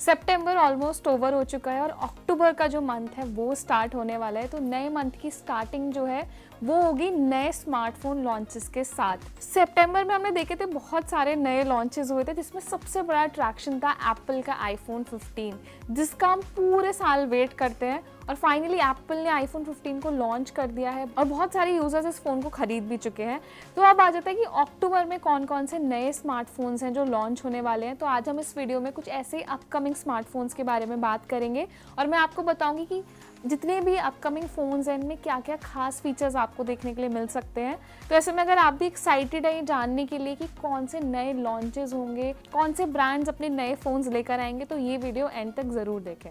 सितंबर almost over हो चुका है और अक्टूबर का जो मंथ है वो स्टार्ट होने वाला है। तो नए मंथ की स्टार्टिंग जो है वो होगी नए स्मार्टफोन लॉन्चेस के साथ। सितंबर में हमने देखे थे बहुत सारे नए लॉन्चेस हुए थे, जिसमें सबसे बड़ा अट्रैक्शन था एप्पल का आईफोन 15, जिसका हम पूरे साल वेट करते हैं। और फाइनली एप्पल ने आईफोन 15 को लॉन्च कर दिया है और बहुत सारे यूजर्स इस फ़ोन को खरीद भी चुके हैं। तो अब आ जाता है कि अक्टूबर में कौन कौन से नए स्मार्टफोन्स हैं जो लॉन्च होने वाले हैं। तो आज हम इस वीडियो में कुछ ऐसे अपकमिंग स्मार्टफोन्स के बारे में बात करेंगे और मैं आपको बताऊंगी कि जितने भी अपकमिंग फ़ोन्स हैं इनमें क्या क्या खास फीचर्स आपको देखने के लिए मिल सकते हैं। तो ऐसे में अगर आप भी एक्साइटेड हैं जानने के लिए कि कौन से नए लॉन्चेस होंगे, कौन से ब्रांड्स अपने नए फ़ोन्स लेकर आएंगे, तो ये वीडियो एंड तक ज़रूर देखें।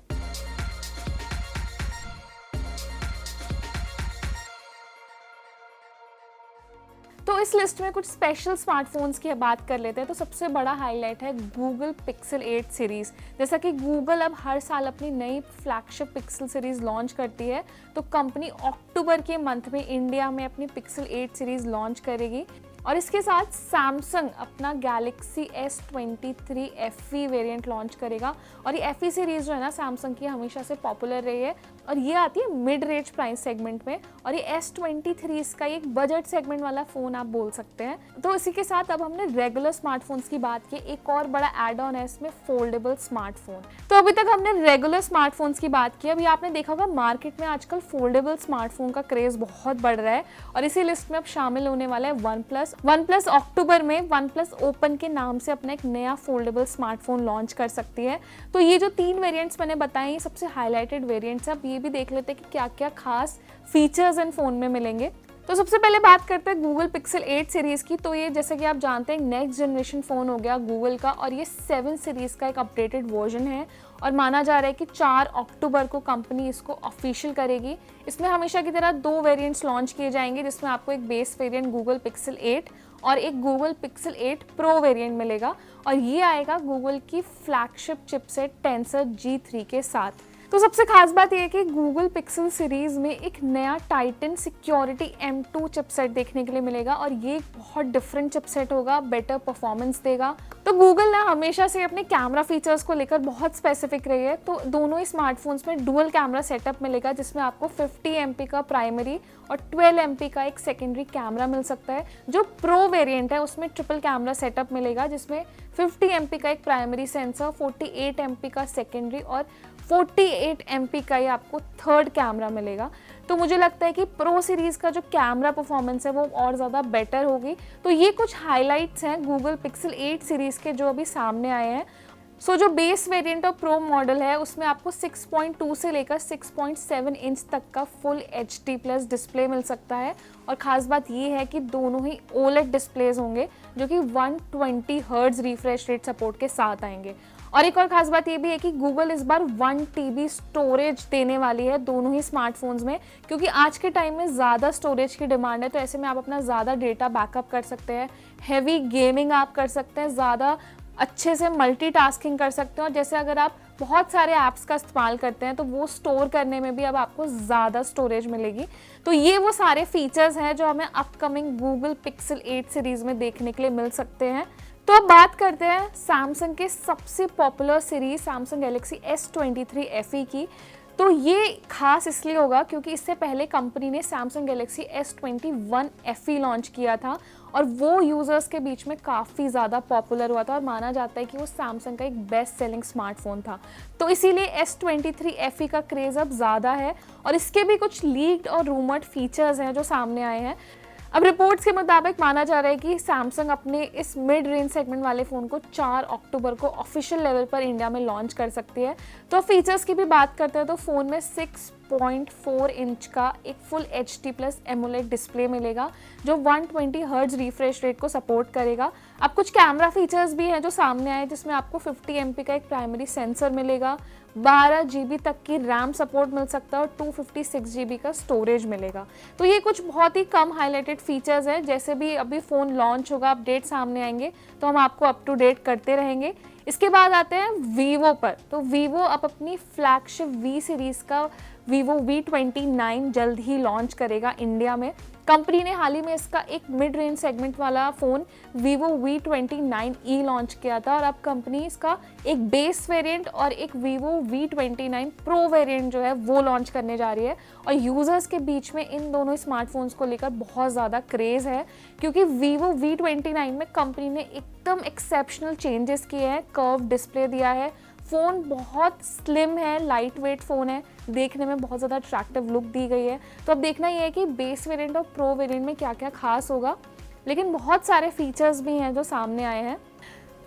तो इस लिस्ट में कुछ स्पेशल स्मार्टफोन्स की बात कर लेते हैं। तो सबसे बड़ा हाईलाइट है गूगल पिक्सल 8 सीरीज़। जैसा कि गूगल अब हर साल अपनी नई फ्लैगशिप पिक्सल सीरीज़ लॉन्च करती है, तो कंपनी अक्टूबर के मंथ में इंडिया में अपनी पिक्सल 8 सीरीज़ लॉन्च करेगी। और इसके साथ सैमसंग अपना Galaxy S23 FE variant launch करेगा। और ये FE सीरीज़ जो है ना सैमसंग की हमेशा से पॉपुलर रही है और ये आती है मिड रेंज प्राइस सेगमेंट में। और ये S23 इसका एक बजट सेगमेंट वाला फ़ोन आप बोल सकते हैं। तो इसी के साथ अब हमने रेगुलर स्मार्टफोन्स की बात की, एक और बड़ा एड ऑन है इसमें फोल्डेबल स्मार्टफोन। तो अभी तक हमने रेगुलर स्मार्टफोन्स की बात की। अभी आपने देखा होगा मार्केट में आजकल फोल्डेबल स्मार्टफोन का क्रेज़ बहुत बढ़ रहा है और इसी लिस्ट में अब शामिल होने वाला है वन प्लस अक्टूबर में वन प्लस ओपन के नाम से अपना एक नया फोल्डेबल स्मार्टफोन लॉन्च कर सकती है। तो ये जो 3 वेरिएंट्स मैंने बताए ये सबसे हाईलाइटेड वेरिएंट्स हैं। अब ये भी देख लेते हैं कि क्या क्या खास फीचर्स इन फ़ोन में मिलेंगे। तो सबसे पहले बात करते हैं गूगल पिक्सल 8 सीरीज़ की। तो ये जैसे कि आप जानते हैं नेक्स्ट जनरेशन फ़ोन हो गया गूगल का और ये 7 सीरीज़ का एक अपडेटेड वर्जन है और माना जा रहा है कि 4 अक्टूबर को कंपनी इसको ऑफिशियल करेगी। इसमें हमेशा की तरह 2 वेरिएंट्स लॉन्च किए जाएंगे, जिसमें आपको एक बेस वेरिएंट गूगल पिक्सल 8 और एक गूगल पिक्सल 8 प्रो वेरिएंट मिलेगा और ये आएगा गूगल की फ्लैगशिप चिपसेट टेंसर G3 के साथ। तो सबसे खास बात यह है कि गूगल पिक्सल सीरीज़ में एक नया टाइटन सिक्योरिटी M2 चिपसेट देखने के लिए मिलेगा और ये बहुत डिफरेंट चिपसेट होगा, बेटर परफॉर्मेंस देगा। तो गूगल ना हमेशा से अपने कैमरा फीचर्स को लेकर बहुत स्पेसिफिक रही है। तो दोनों ही स्मार्टफोन्स में डुअल कैमरा सेटअप मिलेगा, जिसमें आपको 50 MP का प्राइमरी और 12 MP का एक सेकेंडरी कैमरा मिल सकता है। जो प्रो वेरिएंट है उसमें ट्रिपल कैमरा सेटअप मिलेगा, जिसमें 50 MP का एक प्राइमरी सेंसर, 48 MP का सेकेंडरी और 48 MP का ही आपको थर्ड कैमरा मिलेगा। तो मुझे लगता है कि प्रो सीरीज़ का जो कैमरा परफॉर्मेंस है वो और ज़्यादा बेटर होगी। तो ये कुछ हाइलाइट्स हैं गूगल पिक्सल 8 सीरीज़ के जो अभी सामने आए हैं। जो बेस वेरिएंट और प्रो मॉडल है उसमें आपको 6.2 से लेकर 6.7 इंच तक का फुल HD+ डिस्प्ले मिल सकता है। और ख़ास बात ये है कि दोनों ही OLED डिस्प्लेज होंगे जो कि 120 हर्ट्ज़ रिफ्रेश रेट सपोर्ट के साथ आएंगे। और एक और ख़ास बात ये भी है कि गूगल इस बार 1 TB स्टोरेज देने वाली है दोनों ही स्मार्टफोन्स में, क्योंकि आज के टाइम में ज़्यादा स्टोरेज की डिमांड है। तो ऐसे में आप अपना ज़्यादा डेटा बैकअप कर सकते हैं, हैवी गेमिंग आप कर सकते हैं, ज़्यादा अच्छे से मल्टीटास्किंग कर सकते हैं। और जैसे अगर आप बहुत सारे ऐप्स का इस्तेमाल करते हैं तो वो स्टोर करने में भी अब आपको ज़्यादा स्टोरेज मिलेगी। तो ये वो सारे फीचर्स हैं जो हमें अपकमिंग गूगल पिक्सल 8 सीरीज़ में देखने के लिए मिल सकते हैं। तो अब बात करते हैं सैमसंग के सबसे popular series Samsung Galaxy S23 FE की। तो ये खास इसलिए होगा क्योंकि इससे पहले कंपनी ने Samsung Galaxy S21 FE launch किया था और वो यूज़र्स के बीच में काफ़ी ज़्यादा पॉपुलर हुआ था और माना जाता है कि वो सैमसंग का एक बेस्ट सेलिंग स्मार्टफोन था। तो इसीलिए S23 FE का क्रेज़ अब ज़्यादा है और इसके भी कुछ लीक्ड और रूमर्ड फीचर्स हैं जो सामने आए हैं। अब रिपोर्ट्स के मुताबिक माना जा रहा है कि सैमसंग अपने इस मिड रेंज सेगमेंट वाले फ़ोन को 4 अक्टूबर को ऑफिशियल लेवल पर इंडिया में लॉन्च कर सकती है। तो फीचर्स की भी बात करते हैं तो फ़ोन में 6.4 इंच का एक फुल HD+ एमोलेड डिस्प्ले मिलेगा जो 120 हर्ट्ज़ रिफ्रेश रेट को सपोर्ट करेगा। अब कुछ कैमरा फीचर्स भी हैं जो सामने आए, जिसमें आपको 50 MP का एक प्राइमरी सेंसर मिलेगा, 12 GB तक की रैम सपोर्ट मिल सकता है और 256 GB का स्टोरेज मिलेगा। तो ये कुछ बहुत ही कम हाईलाइटेड फीचर्स हैं। जैसे भी अभी फ़ोन लॉन्च होगा, अपडेट सामने आएंगे तो हम आपको अप टू डेट करते रहेंगे। इसके बाद आते हैं वीवो पर। तो वीवो अब अपनी फ्लैगशिप V सीरीज़ का वीवो V29 जल्द ही लॉन्च करेगा इंडिया में कंपनी ने हाल ही में इसका एक मिड रेंज सेगमेंट वाला फ़ोन Vivo V29e लॉन्च किया था और अब कंपनी इसका एक बेस वेरिएंट और एक Vivo V29 Pro वेरिएंट जो है वो लॉन्च करने जा रही है। और यूज़र्स के बीच में इन दोनों स्मार्टफोन्स को लेकर बहुत ज़्यादा क्रेज़ है, क्योंकि Vivo V29 में कंपनी ने एकदम एक्सेप्शनल चेंजेस किए हैं, कर्व डिस्प्ले दिया है, फ़ोन बहुत स्लिम है, लाइट वेट फ़ोन है, देखने में बहुत ज़्यादा अट्रैक्टिव लुक दी गई है। तो अब देखना ये है कि बेस वेरिएंट और प्रो वेरिएंट में क्या क्या खास होगा, लेकिन बहुत सारे फीचर्स भी हैं जो सामने आए हैं।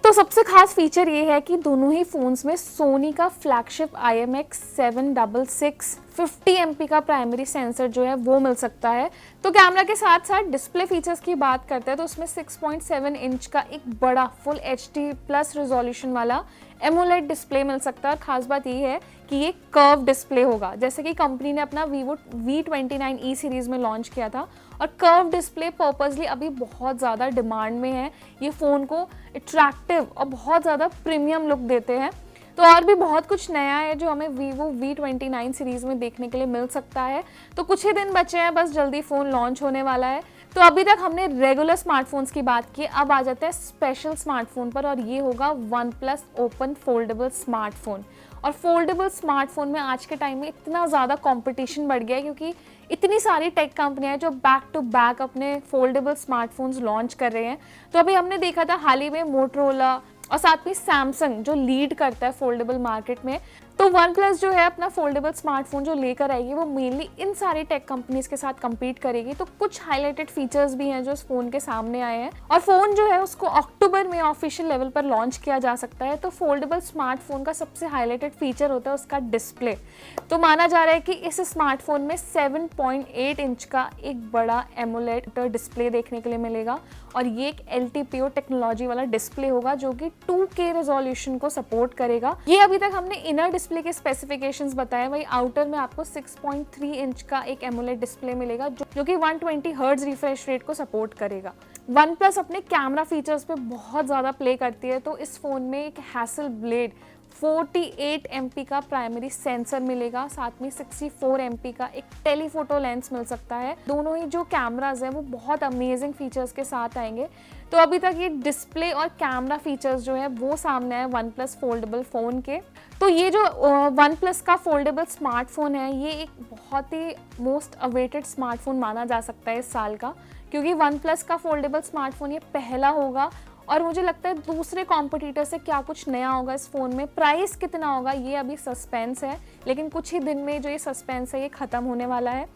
तो सबसे खास फीचर ये है कि दोनों ही फ़ोन्स में सोनी का फ्लैगशिप IMX766 50 MP का प्राइमरी सेंसर जो है वो मिल सकता है। तो कैमरा के साथ साथ डिस्प्ले फीचर्स की बात करते हैं तो उसमें 6.7 इंच का एक बड़ा फुल HD प्लस रिजोल्यूशन वाला एमोलेड डिस्प्ले मिल सकता है। और ख़ास बात ये है कि ये कर्व डिस्प्ले होगा, जैसे कि कंपनी ने अपना Vivo V29e सीरीज़ में लॉन्च किया था। और कर्व डिस्प्ले पर्पसली अभी बहुत ज़्यादा डिमांड में है, ये फ़ोन को अट्रैक्टिव और बहुत ज़्यादा प्रीमियम लुक देते हैं। तो और भी बहुत कुछ नया है जो हमें Vivo V29 सीरीज़ में देखने के लिए मिल सकता है। तो कुछ ही दिन बचे हैं, बस जल्दी फ़ोन लॉन्च होने वाला है। तो अभी तक हमने रेगुलर स्मार्टफोन्स की बात की, अब आ जाते हैं स्पेशल स्मार्टफोन पर, और ये होगा OnePlus ओपन फोल्डेबल स्मार्टफोन। और फोल्डेबल स्मार्टफोन में आज के टाइम में इतना ज़्यादा कंपटीशन बढ़ गया है, क्योंकि इतनी सारी टेक कंपनियां हैं जो बैक टू बैक अपने फोल्डेबल स्मार्टफोन्स लॉन्च कर रहे हैं। तो अभी हमने देखा था हाल ही में मोटरोला और साथ में सैमसंग जो लीड करता है फोल्डेबल मार्केट में। तो OnePlus जो है अपना फोल्डेबल स्मार्टफोन जो लेकर आएगी वो मेनली इन सारी टेक कंपनीज के साथ compete करेगी। तो कुछ हाईलाइटेड फीचर्स भी हैं जो इस फोन के सामने आए हैं, और फोन जो है उसको अक्टूबर में ऑफिशियल लेवल पर लॉन्च किया जा सकता है। तो फोल्डेबल स्मार्टफोन का सबसे हाईलाइटेड फीचर होता है उसका डिस्प्ले। तो माना जा रहा है कि इस स्मार्टफोन में 7.8 इंच का एक बड़ा एमोलेड डिस्प्ले देखने के लिए मिलेगा, और ये एक LTPO टेक्नोलॉजी वाला डिस्प्ले होगा जो कि 2K रेजोल्यूशन को सपोर्ट करेगा। ये अभी तक हमने इनर डिस्प्ले के स्पेसिफिकेशंस बताए, वही आउटर में आपको 6.3 इंच का एक एमोलेड डिस्प्ले मिलेगा जो कि 120 हर्ट्ज रिफ्रेश रेट को सपोर्ट करेगा। OnePlus अपने कैमरा फीचर्स पे बहुत ज़्यादा प्ले करती है, तो इस फ़ोन में एक हैसलब्लेड 48 MP का प्राइमरी सेंसर मिलेगा, साथ में 64 MP का एक टेलीफोटो लेंस मिल सकता है। दोनों ही जो कैमराज हैं वो बहुत अमेजिंग फीचर्स के साथ आएंगे। तो अभी तक ये डिस्प्ले और कैमरा फीचर्स जो है वो सामने आए OnePlus फोल्डेबल फ़ोन के। तो ये जो OnePlus का फोल्डेबल स्मार्टफोन है ये एक बहुत ही मोस्ट अवेटेड स्मार्टफोन माना जा सकता है इस साल का, क्योंकि OnePlus का फोल्डेबल स्मार्टफोन ये पहला होगा। और मुझे लगता है दूसरे कॉम्पिटिटर से क्या कुछ नया होगा इस फ़ोन में, प्राइस कितना होगा ये अभी सस्पेंस है, लेकिन कुछ ही दिन में जो ये सस्पेंस है ये ख़त्म होने वाला है।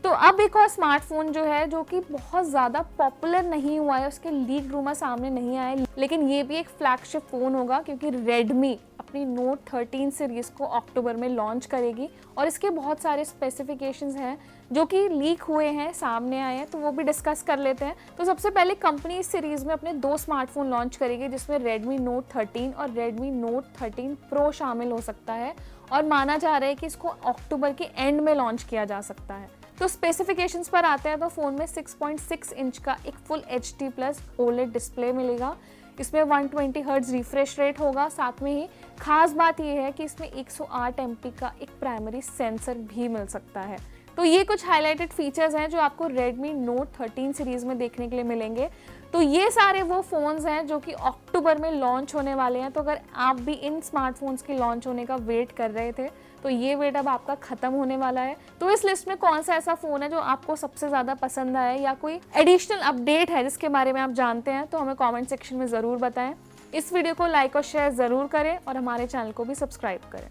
तो अब एक और स्मार्टफोन जो है जो कि बहुत ज़्यादा पॉपुलर नहीं हुआ है, उसके लीक रूमर सामने नहीं आए, लेकिन ये भी एक फ्लैगशिप फ़ोन होगा, क्योंकि रेडमी अपनी Note 13 सीरीज़ को अक्टूबर में लॉन्च करेगी। और इसके बहुत सारे स्पेसिफिकेशंस हैं जो कि लीक हुए हैं, सामने आए हैं, तो वो भी डिस्कस कर लेते हैं। तो सबसे पहले कंपनी इस सीरीज़ में अपने 2 स्मार्टफोन लॉन्च करेगी, जिसमें Redmi Note 13 और Redmi Note 13 Pro शामिल हो सकता है, और माना जा रहा है कि इसको अक्टूबर के एंड में लॉन्च किया जा सकता है। तो स्पेसिफिकेशंस पर आते हैं तो फ़ोन में 6.6 इंच का एक full HD plus OLED display मिलेगा, इसमें 120 हर्ट्ज रिफ्रेश रेट होगा। साथ में ही खास बात यह है कि इसमें 108 MP का एक प्राइमरी सेंसर भी मिल सकता है। तो ये कुछ हाईलाइटेड फीचर्स हैं जो आपको Redmi Note 13 सीरीज़ में देखने के लिए मिलेंगे। तो ये सारे वो फ़ोन्स हैं जो कि अक्टूबर में लॉन्च होने वाले हैं। तो अगर आप भी इन स्मार्टफोन्स के लॉन्च होने का वेट कर रहे थे तो ये वेट अब आपका ख़त्म होने वाला है। तो इस लिस्ट में कौन सा ऐसा फ़ोन है जो आपको सबसे ज़्यादा पसंद आया, या कोई एडिशनल अपडेट है जिसके बारे में आप जानते हैं, तो हमें कमेंट सेक्शन में ज़रूर बताएं। इस वीडियो को लाइक और शेयर ज़रूर करें और हमारे चैनल को भी सब्सक्राइब करें।